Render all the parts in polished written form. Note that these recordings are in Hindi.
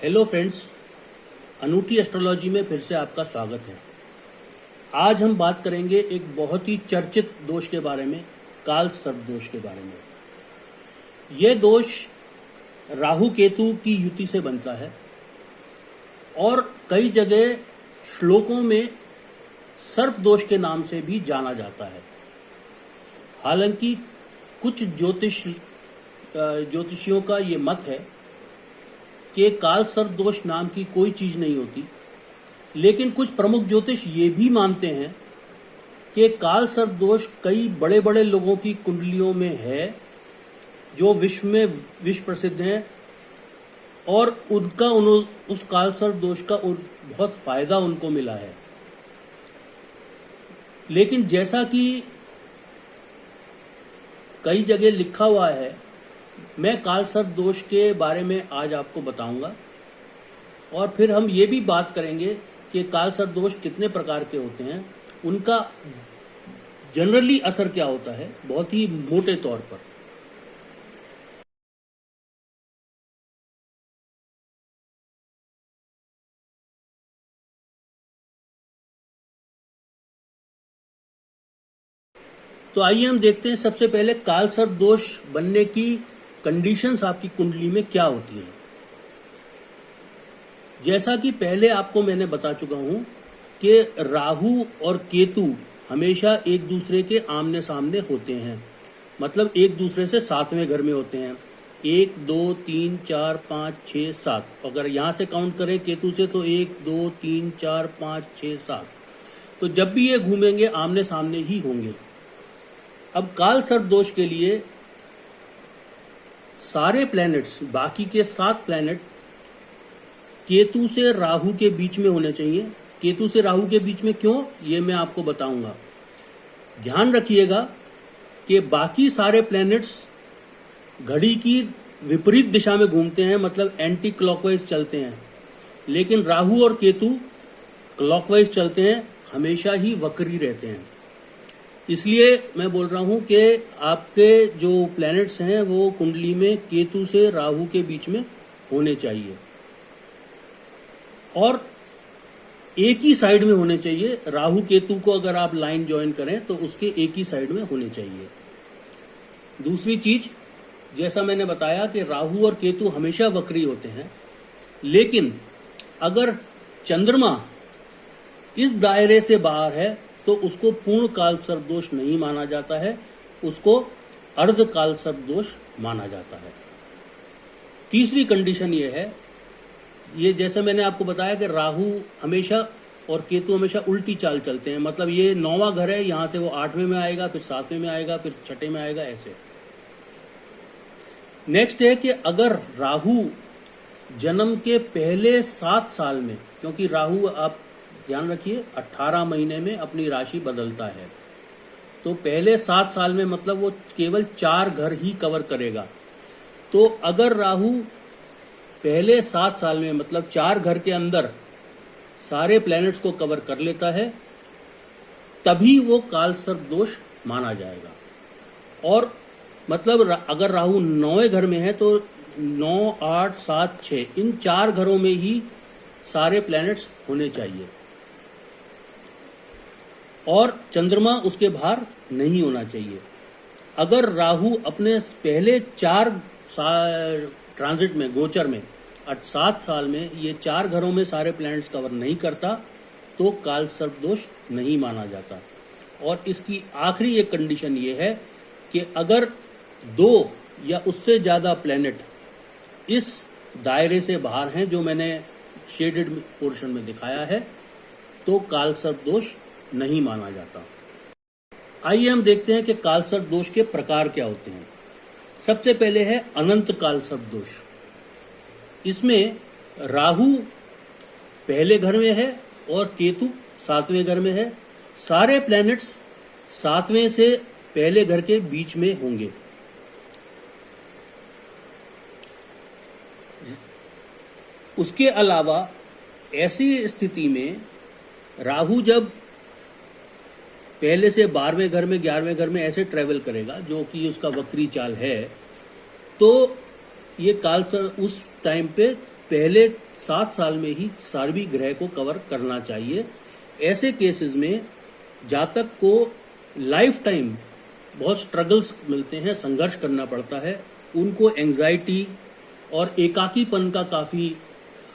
हेलो फ्रेंड्स, अनूठी एस्ट्रोलॉजी में फिर से आपका स्वागत है। आज हम बात करेंगे एक बहुत ही चर्चित दोष के बारे में, काल सर्प दोष के बारे में। यह दोष राहु केतु की युति से बनता है और कई जगह श्लोकों में सर्प दोष के नाम से भी जाना जाता है। हालांकि कुछ ज्योतिषियों का ये मत है कि काल सर्प दोष नाम की कोई चीज नहीं होती, लेकिन कुछ प्रमुख ज्योतिष ये भी मानते हैं कि काल सर्प दोष कई बड़े बड़े लोगों की कुंडलियों में है जो विश्व प्रसिद्ध हैं और उनका उस काल सर्प दोष का बहुत फायदा उनको मिला है। लेकिन जैसा कि कई जगह लिखा हुआ है, मैं काल सर्प दोष के बारे में आज आपको बताऊंगा और फिर हम ये भी बात करेंगे कि काल सर्प दोष कितने प्रकार के होते हैं, उनका जनरली असर क्या होता है, बहुत ही मोटे तौर पर। तो आइए हम देखते हैं सबसे पहले काल सर्प दोष बनने की कंडीशंस आपकी कुंडली में क्या होती हैं। जैसा कि पहले आपको मैंने बता चुका हूं कि राहु और केतु हमेशा एक दूसरे के आमने सामने होते हैं, मतलब एक दूसरे से 7वें घर में होते हैं। 1 2 3 4 5 6 7, अगर यहां से काउंट करें केतु से तो 1 2 3 4 5 6 7। तो जब भी ये घूमेंगे आमने सामने ही होंगे। अब काल सर्प दोष के लिए सारे प्लैनेट्स, बाकी के 7 प्लैनेट केतु से राहु के बीच में होने चाहिए। केतु से राहु के बीच में क्यों, ये मैं आपको बताऊंगा। ध्यान रखिएगा कि बाकी सारे प्लैनेट्स घड़ी की विपरीत दिशा में घूमते हैं, मतलब एंटी क्लॉकवाइज चलते हैं, लेकिन राहु और केतु क्लॉकवाइज चलते हैं, हमेशा ही वक्री रहते हैं। इसलिए मैं बोल रहा हूं कि आपके जो प्लैनेट्स हैं वो कुंडली में केतु से राहु के बीच में होने चाहिए और एक ही साइड में होने चाहिए। राहु केतु को अगर आप लाइन ज्वाइन करें तो उसके एक ही साइड में होने चाहिए। दूसरी चीज, जैसा मैंने बताया कि राहु और केतु हमेशा वक्री होते हैं, लेकिन अगर चंद्रमा इस दायरे से बाहर है तो उसको पूर्ण काल सर्प दोष नहीं माना जाता है, उसको अर्ध काल सर्प दोष माना जाता है। तीसरी कंडीशन ये है, ये जैसे मैंने आपको बताया कि राहु हमेशा और केतु हमेशा उल्टी चाल चलते हैं, मतलब ये 9वां घर है, यहां से वो 8वें में आएगा, फिर 7वें में आएगा, फिर 6ठे में आएगा, ऐसे। नेक्स्ट है कि अगर राहु जन्म के पहले 7 साल में, क्योंकि राहु, आप ध्यान रखिए, 18 महीने में अपनी राशि बदलता है, तो पहले 7 साल में मतलब वो केवल 4 घर ही कवर करेगा। तो अगर राहु पहले 7 साल में मतलब 4 घर के अंदर सारे प्लैनेट्स को कवर कर लेता है, तभी वो काल सर्प दोष माना जाएगा। और मतलब अगर राहु 9वें घर में है तो 9 8 7 6 इन 4 घरों में ही सारे प्लैनेट्स होने चाहिए और चंद्रमा उसके बाहर नहीं होना चाहिए। अगर राहु अपने पहले 4 ट्रांजिट में, गोचर में, 7 साल में ये 4 घरों में सारे प्लैनेट्स कवर नहीं करता तो काल सर्प दोष नहीं माना जाता। और इसकी आखिरी एक कंडीशन ये है कि अगर 2 या उससे ज्यादा प्लैनेट इस दायरे से बाहर हैं जो मैंने शेडेड पोर्शन में दिखाया है, तो काल सर्प दोष नहीं माना जाता। आइए हम देखते हैं कि काल सर्प दोष के प्रकार क्या होते हैं। सबसे पहले है अनंत काल सर्प दोष। इसमें राहु पहले घर में है और केतु 7वें घर में है। सारे प्लैनेट्स 7वें से पहले घर के बीच में होंगे। उसके अलावा ऐसी स्थिति में राहु जब पहले से 12वें घर में, 11वें घर में ऐसे ट्रेवल करेगा, जो कि उसका वक्री चाल है, तो ये काल सर्प उस टाइम पे पहले 7 साल में ही सार्वी ग्रह को कवर करना चाहिए। ऐसे केसेस में जातक को लाइफ टाइम बहुत स्ट्रगल्स मिलते हैं, संघर्ष करना पड़ता है, उनको एंजाइटी और एकाकीपन का काफ़ी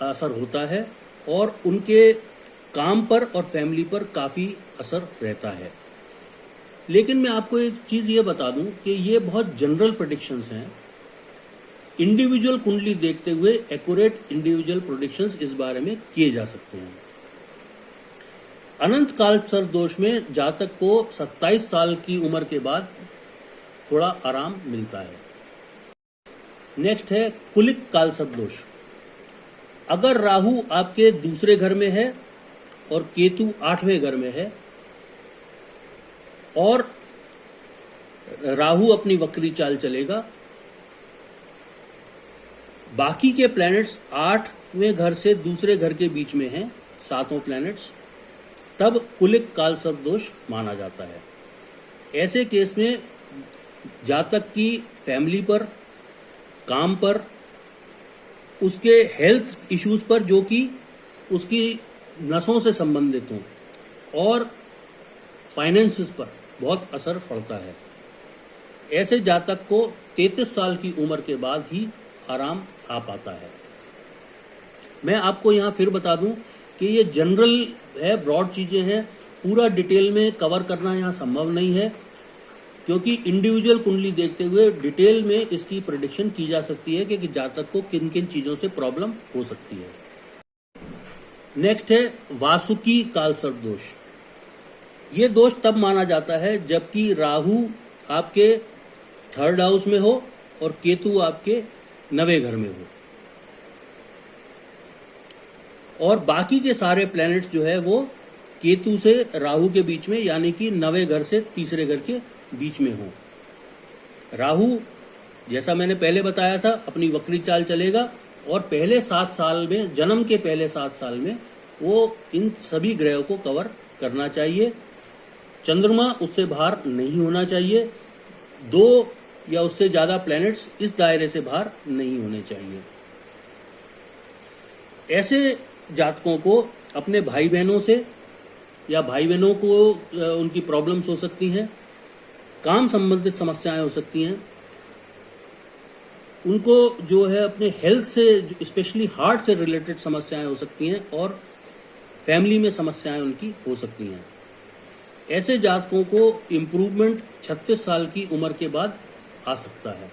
असर होता है और उनके काम पर और फैमिली पर काफ़ी असर रहता है। लेकिन मैं आपको एक चीज़ ये बता दूं कि ये बहुत जनरल प्रेडिक्शंस हैं। इंडिविजुअल कुंडली देखते हुए एक्यूरेट इंडिविजुअल प्रेडिक्शंस इस बारे में किए जा सकते हैं। अनंत काल सर्प दोष में जातक को 27 साल की उम्र के बाद थोड़ा आराम मिलता है। नेक्स्ट है कुलिक काल सर्प दोष। अगर राहु आपके दूसरे घर में है और केतु 8वें घर में है और राहु अपनी वक्री चाल चलेगा, बाकी के प्लैनेट्स 8वें घर से दूसरे घर के बीच में हैं, 7 प्लैनेट्स, तब कुलिक काल सर्प दोष माना जाता है। ऐसे केस में जातक की फैमिली पर, काम पर, उसके हेल्थ इश्यूज पर जो कि उसकी नसों से संबंधित हों और फाइनेंसिस पर बहुत असर पड़ता है। ऐसे जातक को 33 साल की उम्र के बाद ही आराम आ पाता है। मैं आपको यहाँ फिर बता दूं कि ये जनरल है, ब्रॉड चीज़ें हैं, पूरा डिटेल में कवर करना यहाँ संभव नहीं है, क्योंकि इंडिविजुअल कुंडली देखते हुए डिटेल में इसकी प्रेडिक्शन की जा सकती है कि जातक को किन किन चीज़ों से प्रॉब्लम हो सकती है। नेक्स्ट है वासुकी काल सर्प दोष। ये दोष तब माना जाता है जबकि राहु आपके 3rd हाउस में हो और केतु आपके 9वें घर में हो और बाकी के सारे प्लैनेट्स जो है वो केतु से राहु के बीच में, यानी कि 9वें घर से तीसरे घर के बीच में हो। राहु, जैसा मैंने पहले बताया था, अपनी वक्री चाल चलेगा और पहले 7 साल में, जन्म के पहले 7 साल में वो इन सभी ग्रहों को कवर करना चाहिए। चंद्रमा उससे बाहर नहीं होना चाहिए। 2 या उससे ज्यादा प्लैनेट्स इस दायरे से बाहर नहीं होने चाहिए। ऐसे जातकों को अपने भाई बहनों से या भाई बहनों को उनकी प्रॉब्लम्स हो सकती हैं, काम संबंधित समस्याएं हो सकती हैं, उनको जो है अपने हेल्थ से, स्पेशली हार्ट से रिलेटेड समस्याएं हो सकती हैं और फैमिली में समस्याएं उनकी हो सकती हैं। ऐसे जातकों को इम्प्रूवमेंट 36 साल की उम्र के बाद आ सकता है।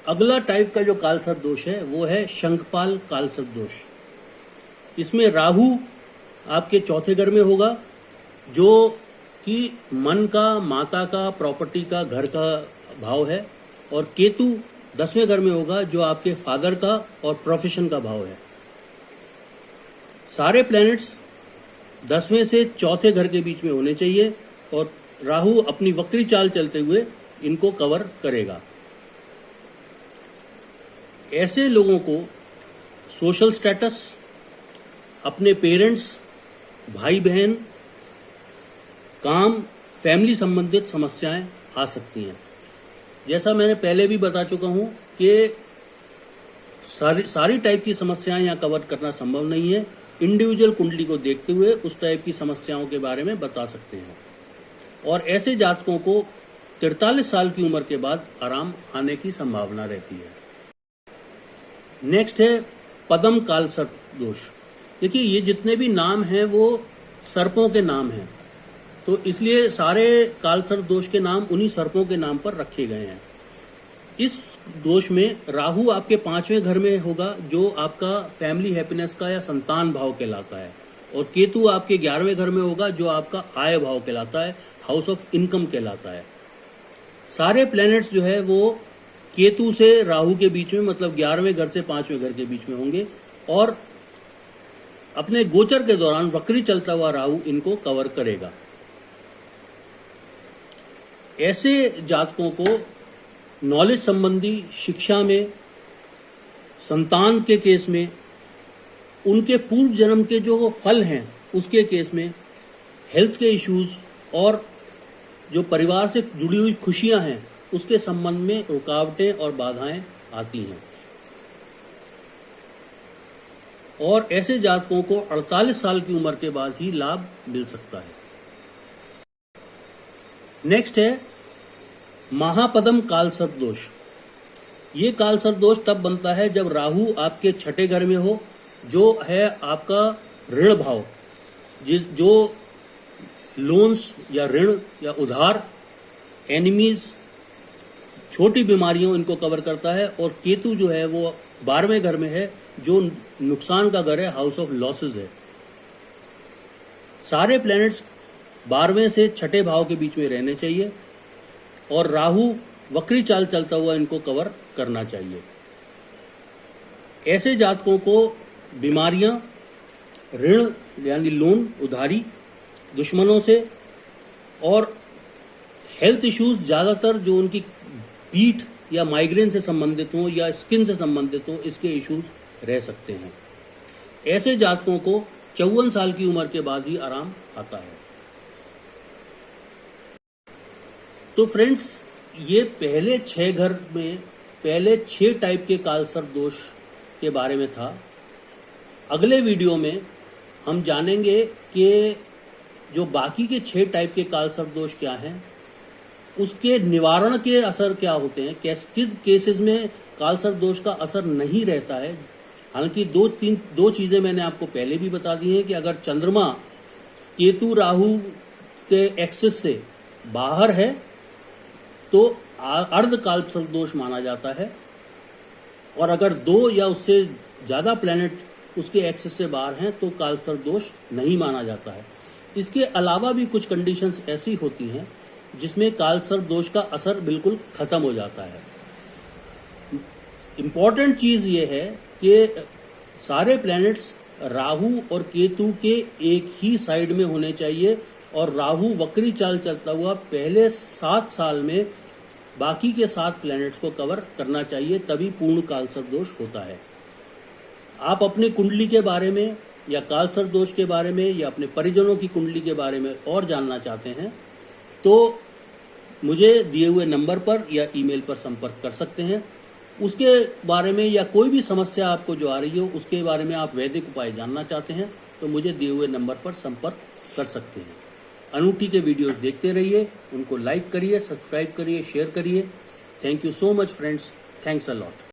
अगला टाइप का जो काल सर्प दोष है वो है शंखपाल काल सर्प दोष। इसमें राहु आपके 4थे घर में होगा, जो कि मन का, माता का, प्रॉपर्टी का, घर का भाव है, और केतु 10वें घर में होगा, जो आपके फादर का और प्रोफेशन का भाव है। सारे प्लैनेट्स 10वें से 4थे घर के बीच में होने चाहिए और राहु अपनी वक्री चाल चलते हुए इनको कवर करेगा। ऐसे लोगों को सोशल स्टेटस, अपने पेरेंट्स, भाई बहन, काम, फैमिली संबंधित समस्याएं आ सकती हैं। जैसा मैंने पहले भी बता चुका हूं कि सारी टाइप की समस्याएं यहाँ कवर करना संभव नहीं है। इंडिविजुअल कुंडली को देखते हुए उस टाइप की समस्याओं के बारे में बता सकते हैं और ऐसे जातकों को 43 साल की उम्र के बाद आराम आने की संभावना रहती है। नेक्स्ट है पद्म काल सर्प दोष। देखिए, ये जितने भी नाम हैं वो सर्पों के नाम हैं, तो इसलिए सारे काल सर्प दोष के नाम उन्हीं सर्पों के नाम पर रखे गए हैं। इस दोष में राहु आपके 5वें घर में होगा, जो आपका फैमिली हैप्पीनेस का या संतान भाव कहलाता है, और केतु आपके 11वें घर में होगा, जो आपका आय भाव कहलाता है, हाउस ऑफ इनकम कहलाता है। सारे प्लैनेट्स जो है वो केतु से राहु के बीच में, मतलब 11वें घर से 5वें घर के बीच में होंगे और अपने गोचर के दौरान वक्री चलता हुआ राहु इनको कवर करेगा। ऐसे जातकों को नॉलेज संबंधी, शिक्षा में, संतान के केस में, उनके पूर्व जन्म के जो फल हैं उसके केस में, हेल्थ के इश्यूज और जो परिवार से जुड़ी हुई खुशियां हैं उसके संबंध में रुकावटें और बाधाएं आती हैं। और ऐसे जातकों को 48 साल की उम्र के बाद ही लाभ मिल सकता है। नेक्स्ट है महापदम कालसर्प दोष। ये कालसर्प दोष तब बनता है जब राहु आपके छठे घर में हो, जो है आपका ऋण भाव, जो लोन्स या ऋण या उधार, एनिमीज, छोटी बीमारियों इनको कवर करता है। और केतु जो है वो 12वें घर में है, जो नुकसान का घर है, हाउस ऑफ लॉसेस है। सारे प्लैनेट्स 12वें से छठे भाव के बीच में रहने चाहिए और राहु वक्री चाल चलता हुआ इनको कवर करना चाहिए। ऐसे जातकों को बीमारियां, ऋण यानी लोन, उधारी, दुश्मनों से और हेल्थ इश्यूज, ज्यादातर जो उनकी पीठ या माइग्रेन से संबंधित हो या स्किन से संबंधित हो, इसके इश्यूज रह सकते हैं। ऐसे जातकों को 54 साल की उम्र के बाद ही आराम आता है। तो फ्रेंड्स, ये पहले 6 घर में पहले 6 टाइप के कालसर्प दोष के बारे में था। अगले वीडियो में हम जानेंगे कि जो बाकी के 6 टाइप के कालसर्प दोष क्या हैं, उसके निवारण के असर क्या होते हैं, किस केसेस में कालसर्प दोष का असर नहीं रहता है। हालांकि दो चीजें मैंने आपको पहले भी बता दी हैं कि अगर चंद्रमा केतु राहु के एक्सिस से बाहर है तो अर्ध कालसर्प दोष माना जाता है, और अगर 2 या उससे ज्यादा प्लैनेट उसके एक्सिस से बाहर हैं तो कालसर्प दोष नहीं माना जाता है। इसके अलावा भी कुछ कंडीशंस ऐसी होती हैं जिसमें कालसर्प दोष का असर बिल्कुल खत्म हो जाता है। इंपॉर्टेंट चीज ये है कि सारे प्लैनेट्स राहु और केतु के एक ही साइड में होने चाहिए, और राहु वक्री चाल चलता हुआ पहले 7 साल में बाकी के 7 प्लैनेट्स को कवर करना चाहिए, तभी पूर्ण कालसर्प दोष होता है। आप अपने कुंडली के बारे में या कालसर्प दोष के बारे में या अपने परिजनों की कुंडली के बारे में और जानना चाहते हैं तो मुझे दिए हुए नंबर पर या ईमेल पर संपर्क कर सकते हैं। उसके बारे में या कोई भी समस्या आपको जो आ रही हो उसके बारे में आप वैदिक उपाय जानना चाहते हैं तो मुझे दिए हुए नंबर पर संपर्क कर सकते हैं। अनूठी के वीडियोस देखते रहिए, उनको लाइक करिए, सब्सक्राइब करिए, शेयर करिए। Thank you so much friends, thanks a lot.